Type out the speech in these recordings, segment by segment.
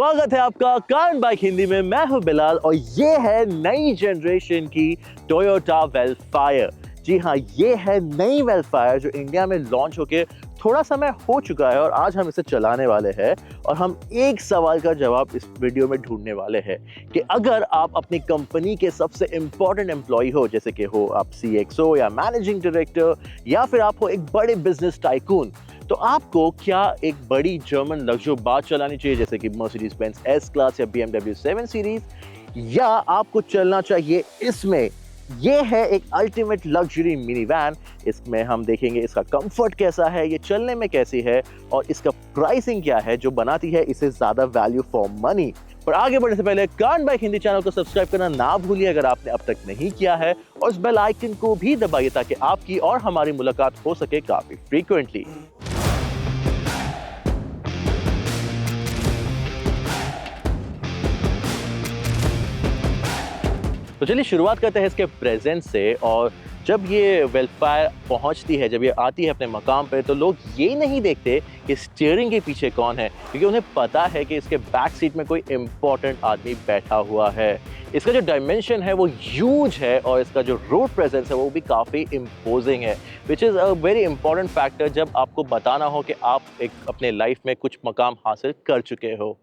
स्वागत है आपका कान बाइक हिंदी में। मैं हूं बिलाल और ये है नई जनरेशन की टोयोटा वेलफायर। जी हाँ, ये है नई वेलफायर जो इंडिया में लॉन्च होके थोड़ा समय हो चुका है और आज हम इसे चलाने वाले हैं। और हम एक सवाल का जवाब इस वीडियो में ढूंढने वाले हैं कि अगर आप अपनी कंपनी के सबसे इम्पोर्टेंट एम्प्लॉय हो, जैसे कि हो आप CXO या मैनेजिंग डायरेक्टर या फिर आप हो एक बड़े बिजनेस टाइकून, तो आपको क्या एक बड़ी जर्मन लग्जरी बार चलानी चाहिए जैसे कि मर्सिडीज बेंज S क्लास या BMW 7 सीरीज, या आपको चलना चाहिए इसमें। ये है एक अल्टीमेट लग्जरी मिनी वैन। इसमें हम देखेंगे इसका कंफर्ट कैसा है, ये चलने में कैसी है और इसका प्राइसिंग क्या है जो बनाती है इसे ज्यादा वैल्यू फॉर मनी। पर आगे बढ़ने से पहले कान बाइक हिंदी चैनल को सब्सक्राइब करना ना भूलिए अगर आपने अब तक नहीं किया है, और इस बेल आइकन को भी दबाइए ताकि आपकी और हमारी मुलाकात हो सके काफी फ्रीक्वेंटली। तो चलिए शुरुआत करते हैं इसके प्रेजेंस से। और जब ये वेलफायर पहुंचती है, जब ये आती है अपने मकाम पे, तो लोग ये नहीं देखते कि स्टीयरिंग के पीछे कौन है, क्योंकि उन्हें पता है कि इसके बैक सीट में कोई इम्पोर्टेंट आदमी बैठा हुआ है। इसका जो डायमेंशन है वो ह्यूज है और इसका जो रोड प्रेजेंस है वो भी काफ़ी इम्पोजिंग है, which is a very important factor जब आपको बताना हो कि आप एक अपने लाइफ में कुछ मकाम हासिल कर चुके हो।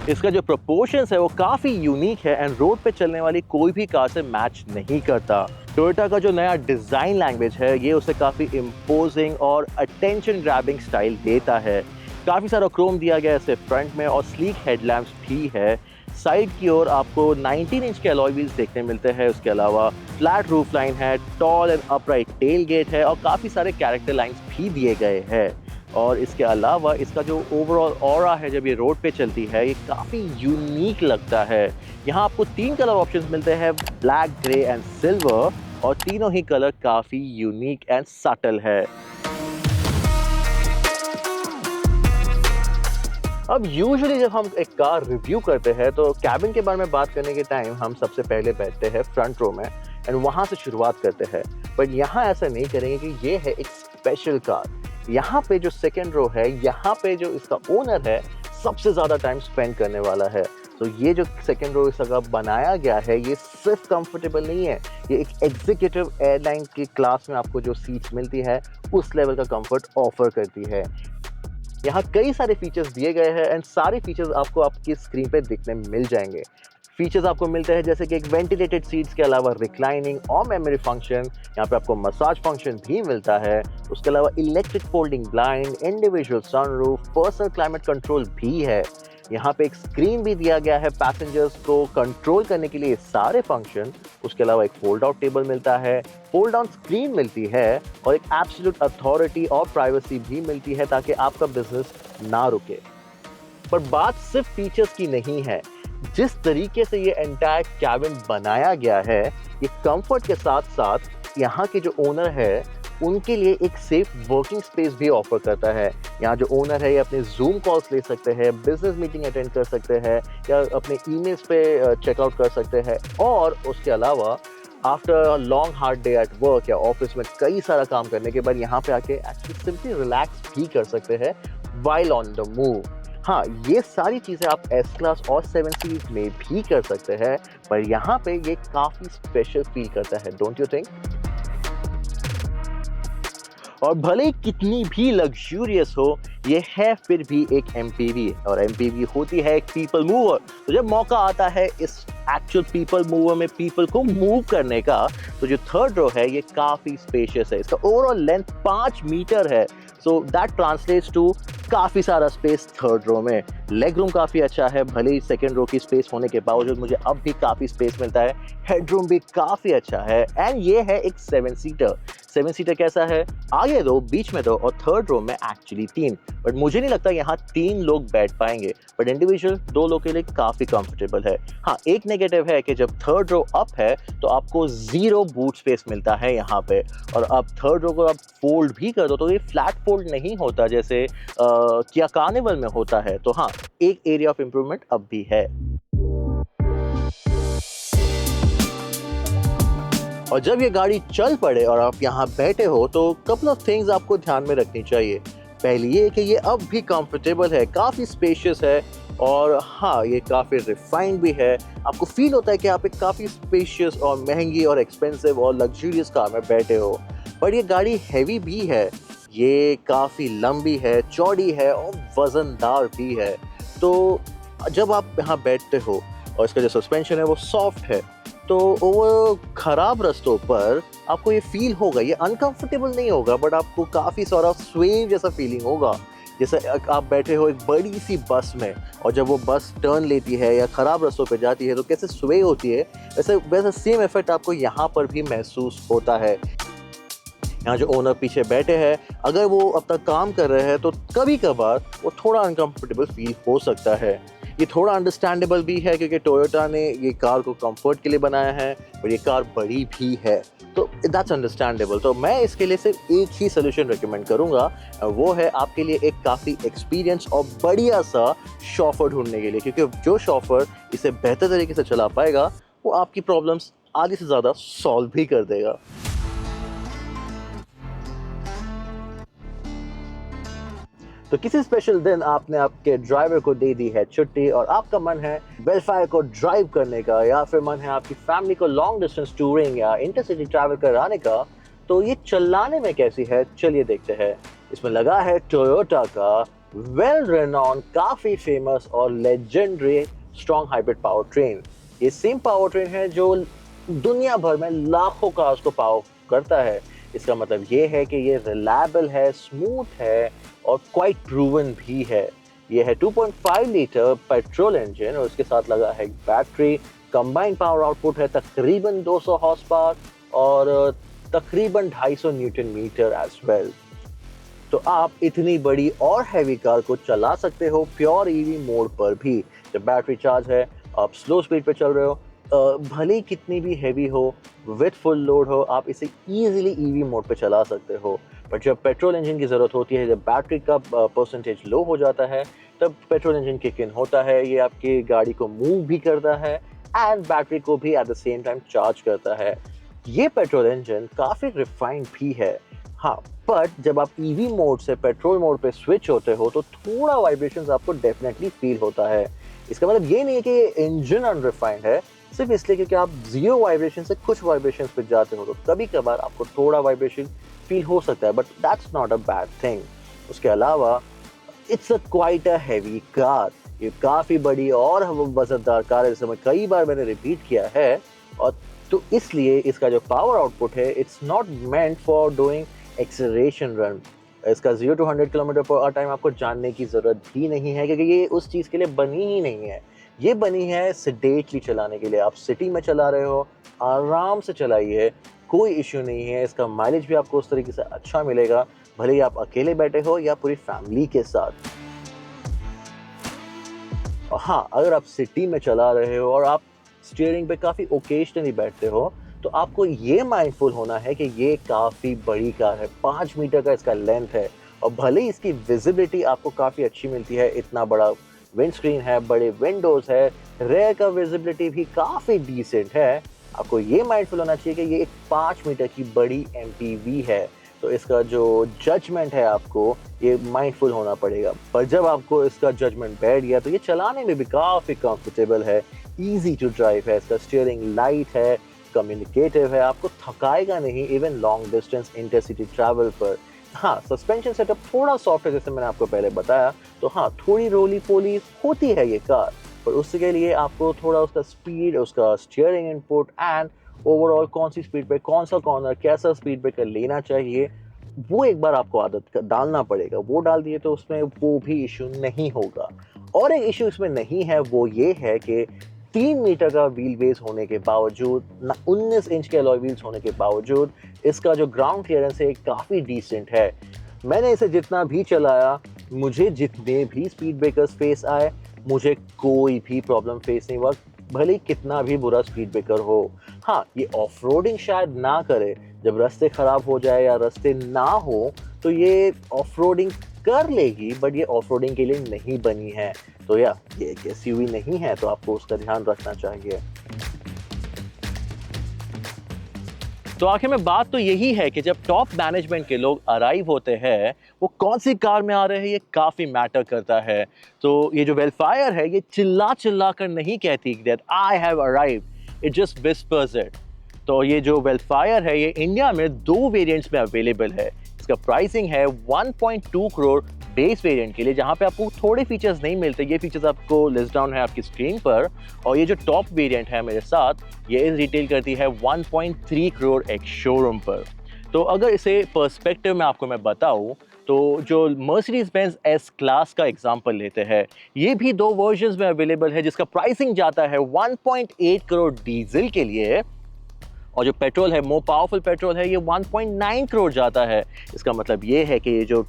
इसका जो प्रोपोर्शंस है वो काफ़ी यूनिक है एंड रोड पे चलने वाली कोई भी कार से मैच नहीं करता। टोयोटा का जो नया डिज़ाइन लैंग्वेज है ये उसे काफ़ी इम्पोजिंग और अटेंशन ग्रैबिंग स्टाइल देता है। काफ़ी सारा क्रोम दिया गया है इसे फ्रंट में और स्लीक हेडलैम्प्स भी है। साइड की ओर आपको 19 इंच के अलॉय व्हील्स देखने मिलते हैं। उसके अलावा फ्लैट रूफ लाइन है, tall and upright tail gate है और काफ़ी सारे कैरेक्टर लाइन्स भी दिए गए हैं। और इसके अलावा इसका जो ओवरऑल ऑरा है जब ये रोड पे चलती है ये काफ़ी यूनिक लगता है। यहाँ आपको 3 कलर ऑप्शंस मिलते हैं, ब्लैक, ग्रे एंड सिल्वर, और तीनों ही कलर काफ़ी यूनिक एंड सटल है। अब यूजुअली जब हम एक कार रिव्यू करते हैं तो कैबिन के बारे में बात करने के टाइम हम सबसे पहले बैठते हैं फ्रंट रो में एंड वहाँ से शुरुआत करते हैं। बट यहाँ ऐसा नहीं करेंगे कि ये है एक स्पेशल कार। यहाँ पे जो सेकेंड रो है, यहाँ पे जो इसका ओनर है सबसे ज़्यादा टाइम स्पेंड करने वाला है। तो ये जो सेकेंड रो इसका बनाया गया है ये सिर्फ कंफर्टेबल नहीं है, ये एक एग्जीक्यूटिव एयरलाइन की क्लास में आपको जो सीट्स मिलती है उस लेवल का कंफर्ट ऑफर करती है। यहाँ कई सारे फीचर्स दिए गए हैं एंड सारे फीचर्स आपको आपकी स्क्रीन पे दिखने मिल जाएंगे। फीचर्स आपको मिलते हैं जैसे कि एक वेंटिलेटेड सीट्स के अलावा रिक्लाइनिंग और मेमोरी फंक्शन, यहाँ पे आपको मसाज फंक्शन भी मिलता है। उसके अलावा electric folding blind, individual sunroof, personal climate control भी है। यहाँ पे एक स्क्रीन भी दिया गया है पैसेंजर्स को कंट्रोल करने के लिए सारे फंक्शन। उसके अलावा एक फोल्ड आउट टेबल मिलता है, फोल्ड डाउन स्क्रीन मिलती है और एक एब्सोल्यूट अथॉरिटी और प्राइवेसी भी मिलती है ताकि आपका बिजनेस ना रुके। पर बात सिर्फ फीचर्स की नहीं है, जिस तरीके से ये एंटायर कैबिन बनाया गया है ये कंफर्ट के साथ साथ यहाँ के जो ओनर है उनके लिए एक सेफ वर्किंग स्पेस भी ऑफर करता है। यहाँ जो ओनर है ये अपने जूम कॉल्स ले सकते हैं, बिजनेस मीटिंग अटेंड कर सकते हैं या अपने ईमेल्स पे चेकआउट कर सकते हैं। और उसके अलावा after long hard day at work या ऑफिस में कई सारा काम करने के बाद यहाँ पे आके एक्चुअली सिंपली रिलैक्स भी कर सकते हैं व्हाइल ऑन द मूव। हाँ, ये सारी चीज़ें आप S क्लास और 7 सीरीज में भी कर सकते हैं, पर यहाँ पे ये काफ़ी स्पेशल फील करता है, डोंट यू थिंक? और भले कितनी भी लग्जूरियस हो ये है फिर भी एक MPV, और MPV होती है एक पीपल मूवर। तो जब मौका आता है इस एक्चुअल पीपल मूवर में पीपल को मूव करने का, तो जो थर्ड रो है ये काफ़ी स्पेशियस है। इसका ओवरऑल लेंथ 5 मीटर है, सो दैट ट्रांसलेट्स टू काफ़ी सारा स्पेस थर्ड रो में। लेग रूम काफ़ी अच्छा है, भले ही सेकेंड रो की स्पेस होने के बावजूद मुझे अब भी काफ़ी स्पेस मिलता है। हेड रूम भी काफ़ी अच्छा है एंड ये है एक 7 सीटर। 7 सीटर कैसा है, आगे 2, बीच में 2 और थर्ड रो में एक्चुअली 3। बट मुझे नहीं लगता यहाँ 3 लोग बैठ पाएंगे, बट इंडिविजुअल 2 लोग के लिए काफ़ी कंफर्टेबल है। हाँ, एक नेगेटिव है कि जब थर्ड रो अप है तो आपको 0 बूट स्पेस मिलता है यहाँ पे, और अब थर्ड रो को आप फोल्ड भी कर दो तो ये फ्लैट फोल्ड नहीं होता जैसे किया कार्निवल में होता है। तो हाँ, एक एरिया ऑफ इम्प्रूवमेंट अब भी है। और जब ये गाड़ी चल पड़े और आप यहाँ बैठे हो तो कपल ऑफ थिंग्स आपको ध्यान में रखनी चाहिए। पहली ये कि ये अब भी कंफर्टेबल है, काफ़ी स्पेशियस है और हाँ, ये काफ़ी रिफाइंड भी है। आपको फ़ील होता है कि आप एक काफ़ी स्पेशियस और महंगी और एक्सपेंसिव और लग्ज़रियस कार में बैठे हो। पर ये गाड़ी हैवी भी है, ये काफ़ी लंबी है, चौड़ी है और वज़नदार भी है। तो जब आप यहाँ बैठते हो और इसका जो सस्पेंशन है वो सॉफ्ट है, तो वो खराब रास्तों पर आपको ये फ़ील होगा, ये अनकंफर्टेबल नहीं होगा बट आपको काफ़ी सारा स्वे जैसा फीलिंग होगा। जैसे आप बैठे हो एक बड़ी-सी बस में और जब वो बस टर्न लेती है या खराब रास्तों पे जाती है तो कैसे स्वे होती है, वैसा सेम इफ़ेक्ट आपको यहाँ पर भी महसूस होता है। यहाँ जो ओनर पीछे बैठे हैं, अगर वो अपना काम कर रहे हैं तो कभी-कभार वो थोड़ा अनकंफर्टेबल फ़ील हो सकता है। ये थोड़ा अंडरस्टैंडेबल भी है क्योंकि टोयोटा ने ये कार को कंफर्ट के लिए बनाया है और ये कार बड़ी भी है, तो दैट्स अंडरस्टैंडेबल। तो मैं इसके लिए सिर्फ एक ही सॉल्यूशन रिकमेंड करूँगा, वो है आपके लिए एक काफ़ी एक्सपीरियंस और बढ़िया सा शॉफर ढूँढने के लिए, क्योंकि जो शॉफर इसे बेहतर तरीके से चला पाएगा, वो आपकी प्रॉब्लम्स आधे से ज़्यादा सॉल्व भी कर देगा। तो किसी स्पेशल दिन आपने आपके ड्राइवर को दे दी है छुट्टी और आपका मन है वेलफेयर को ड्राइव करने का, या फिर मन है आपकी फैमिली को लॉन्ग डिस्टेंस टूरिंग या इंटरसिटी ट्रैवल कराने का, तो ये चलाने में कैसी है चलिए देखते हैं। इसमें लगा है टोयोटा का वेल रेनॉन, काफ़ी फेमस और legendary strong hybrid power train. ये सेम पावर ट्रेन है जो दुनिया भर में लाखों कार्स को पावर करता है। इसका मतलब ये है कि ये रिलायबल है, स्मूथ है और क्वाइट प्रूवन भी है। ये है 2.5 लीटर पेट्रोल इंजन और उसके साथ लगा है बैटरी। कंबाइंड पावर आउटपुट है तकरीबन 200 हॉर्स पावर और तकरीबन 250 न्यूटन मीटर एज वेल। तो आप इतनी बड़ी और हैवी कार को चला सकते हो प्योर ईवी मोड पर भी। जब बैटरी चार्ज है, आप स्लो स्पीड पे चल रहे हो, भले ही कितनी भी हैवी हो, विद फुल लोड हो, आप इसे इजीली ईवी मोड पे चला सकते हो। पर जब पेट्रोल इंजन की ज़रूरत होती है, जब बैटरी का परसेंटेज लो हो जाता है, तब पेट्रोल इंजन किक इन होता है। ये आपकी गाड़ी को मूव भी करता है एंड बैटरी को भी at the same time charge करता है। ये पेट्रोल इंजन काफ़ी रिफाइंड भी है। हाँ, बट जब आप ईवी मोड से पेट्रोल मोड पे स्विच होते हो तो थोड़ा वाइब्रेशंस आपको डेफिनेटली फील होता है। इसका मतलब ये नहीं है कि इंजन अनरिफाइंड है, सिर्फ इसलिए क्योंकि आप जीरो वाइब्रेशन से कुछ वाइब्रेशन पे जाते हो तो कभी कभार आपको थोड़ा वाइब्रेशन फील हो सकता है, but that's not a bad thing. उसके अलावा it's a quite a heavy car. ये काफ़ी बड़ी और वजनदार कार है, जैसे कई बार मैंने रिपीट किया है। और तो इसलिए इसका जो पावर आउटपुट है, it's not meant for doing acceleration run. इसका 0 to 100 किलोमीटर पर टाइम आपको जानने की ज़रूरत भी नहीं है, क्योंकि ये उस चीज़ के लिए बनी ही नहीं है। ये बनी है सेडेटली चलाने के लिए। आप सिटी में चला रहे हो, आराम से चलाइए, कोई इश्यू नहीं है। इसका माइलेज भी आपको उस तरीके से अच्छा मिलेगा, भले ही आप अकेले बैठे हो या पूरी फैमिली के साथ। और हाँ, अगर आप सिटी में चला रहे हो और आप स्टीयरिंग पे काफ़ी ओकेजनली बैठते हो, तो आपको ये माइंडफुल होना है कि ये काफ़ी बड़ी कार है। 5 मीटर का इसका लेंथ है और भले ही इसकी विजिबिलिटी आपको काफ़ी अच्छी मिलती है, इतना बड़ा विंड स्क्रीन है, बड़े विंडोज़ है, रेयर का विजिबिलिटी भी काफ़ी डिसेंट है, आपको ये माइंडफुल होना चाहिए कि ये एक 5 मीटर की बड़ी एमपीवी है। तो इसका जो जजमेंट है, आपको ये माइंडफुल होना पड़ेगा। पर जब आपको इसका जजमेंट बैठ गया तो ये चलाने में भी काफ़ी कंफर्टेबल है, ईजी टू ड्राइव है, इसका स्टीयरिंग लाइट है, कम्युनिकेटिव है, आपको थकाएगा नहीं even long distance intercity travel पर। हाँ, सस्पेंशन सेटअप थोड़ा सॉफ्ट है, जैसे मैंने आपको पहले बताया। तो हाँ, थोड़ी रोली पोली होती है ये कार, पर उसके लिए आपको थोड़ा उसका स्पीड, उसका स्टीयरिंग इनपुट एंड ओवरऑल कौन सी स्पीड पे कौन सा कॉर्नर, कैसा स्पीड ब्रेकर लेना चाहिए, वो एक बार आपको आदत डालना पड़ेगा। वो डाल दिए तो उसमें वो भी इशू नहीं होगा। और एक इशू इसमें नहीं है, वो ये है कि 3 मीटर का व्हील बेस होने के बावजूद, 19 इंच के अलॉय व्हील्स होने के बावजूद, इसका जो ग्राउंड क्लियरेंस है काफ़ी डिसेंट है। मैंने इसे जितना भी चलाया, मुझे जितने भी स्पीड ब्रेकर्स फेस आए, मुझे कोई भी प्रॉब्लम फेस नहीं हुआ, भले ही कितना भी बुरा स्पीड ब्रेकर हो। हाँ, ये ऑफ रोडिंग शायद ना करे, जब रास्ते ख़राब हो जाए या रास्ते ना हो तो ये ऑफ रोडिंग कर लेगी, बट ये ऑफ रोडिंग के लिए नहीं बनी है। तो ये एक एसयूवी नहीं है, तो आपको उसका ध्यान रखना चाहिए। तो आखिर में बात तो यही है कि जब टॉप मैनेजमेंट के लोग अराइव होते हैं, वो कौन सी कार में आ रहे हैं ये काफ़ी मैटर करता है। तो ये जो वेलफायर है ये चिल्ला चिल्ला कर नहीं कहती that I have arrived, it just whispers it. तो ये जो वेलफायर है ये इंडिया में 2 वेरिएंट्स में अवेलेबल है। इसका प्राइसिंग है 1.2 करोड़ बेस वेरिएंट के लिए, जहाँ पे आपको थोड़े फीचर्स नहीं मिलते। ये फीचर्स आपको लिस्ट डाउन है आपकी स्क्रीन पर। और ये जो टॉप वेरिएंट है मेरे साथ, ये रिटेल करती है 1.3 करोड़ एक शोरूम पर। तो अगर इसे पर्सपेक्टिव में आपको मैं बताऊं, तो जो मर्सिडीज बेंज एस क्लास का एग्जांपल लेते हैं, ये भी 2 वर्जन्स में अवेलेबल है, जिसका प्राइसिंग जाता है 1.8 करोड़ डीजल के लिए, और जो पेट्रोल है, मोर पावरफुल पेट्रोल है, ये 1.9 करोड़ जाता है। इसका मतलब ये है कि ये जो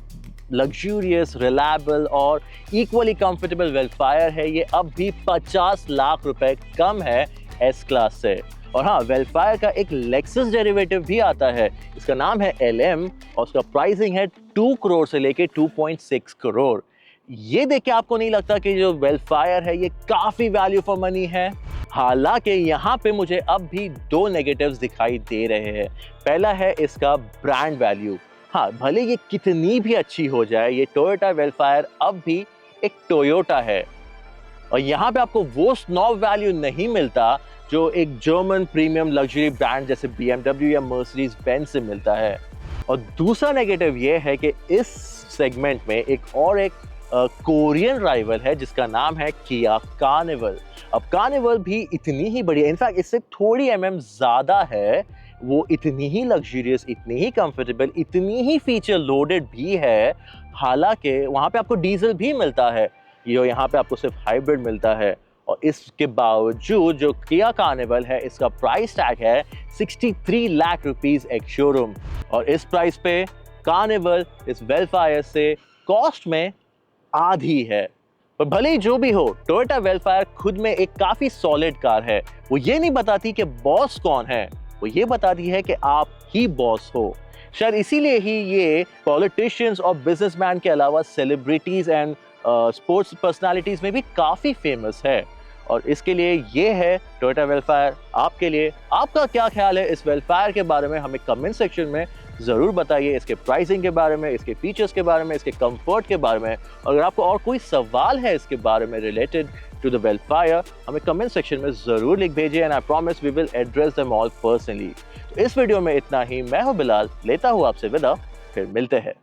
लग्जूरियस, रिलायबल और इक्वली कंफर्टेबल वेलफायर है, ये अब भी 50 लाख रुपए कम है एस क्लास से। और हाँ, वेलफायर का एक लेक्सस डेरिवेटिव भी आता है, इसका नाम है LM, और उसका प्राइसिंग है 2 करोड़ से लेके 2.6 करोड़। ये देख के आपको नहीं लगता कि जो वेलफायर है ये काफ़ी वैल्यू फॉर मनी है? हालांकि यहाँ पे मुझे अब भी 2 नेगेटिव्स दिखाई दे रहे हैं। पहला है इसका ब्रांड वैल्यू। हाँ, भले ये कितनी भी अच्छी हो जाए, ये टोयोटा वेलफायर अब भी एक टोयोटा है, और यहाँ पे आपको वो स्नॉब वैल्यू नहीं मिलता जो एक जर्मन प्रीमियम लग्जरी ब्रांड जैसे BMW या मर्सिडीज बेंज से मिलता है। और दूसरा नेगेटिव ये है कि इस सेगमेंट में एक कोरियन राइवल है जिसका नाम है किया कार्निवल। अब कार्निवल भी इतनी ही बड़ी है, इनफैक्ट इससे थोड़ी ज़्यादा है, वो इतनी ही लग्जरियस, इतनी ही कंफर्टेबल, इतनी ही फीचर लोडेड भी है। हालांकि वहाँ पे आपको डीजल भी मिलता है, ये यहाँ पे आपको सिर्फ हाइब्रिड मिलता है। और इसके बावजूद जो किया कार्निवल है, इसका प्राइस टैग है 63 लाख रुपीस एक शोरूम, और इस प्राइस पे कार्निवल इस वेलफायर से कॉस्ट में आधी है। पर भले ही जो भी हो, टोयोटा वेलफायर खुद में एक काफी सॉलिड कार है। वो ये नहीं बताती कि बॉस कौन है, वो ये बताती है कि आप ही बॉस हो। शायद इसीलिए ही ये पॉलिटिशियंस और बिजनेसमैन के अलावा सेलिब्रिटीज एंड स्पोर्ट्स पर्सनालिटीज में भी काफी फेमस है। और इसके लिए ये है टोयोटा वेलफायर। आपके लिए आपका क्या ख्याल है इस वेलफायर के बारे में? हमें कमेंट सेक्शन में ज़रूर बताइए, इसके प्राइसिंग के बारे में, इसके फीचर्स के बारे में, इसके कंफर्ट के बारे में। अगर आपको और कोई सवाल है इसके बारे में रिलेटेड टू द वेलफायर, हमें कमेंट सेक्शन में ज़रूर लिख भेजिए, and I promise we will address them all personally. तो इस वीडियो में इतना ही। मैं हूं बिलाल, लेता हूं आपसे विदा, फिर मिलते हैं।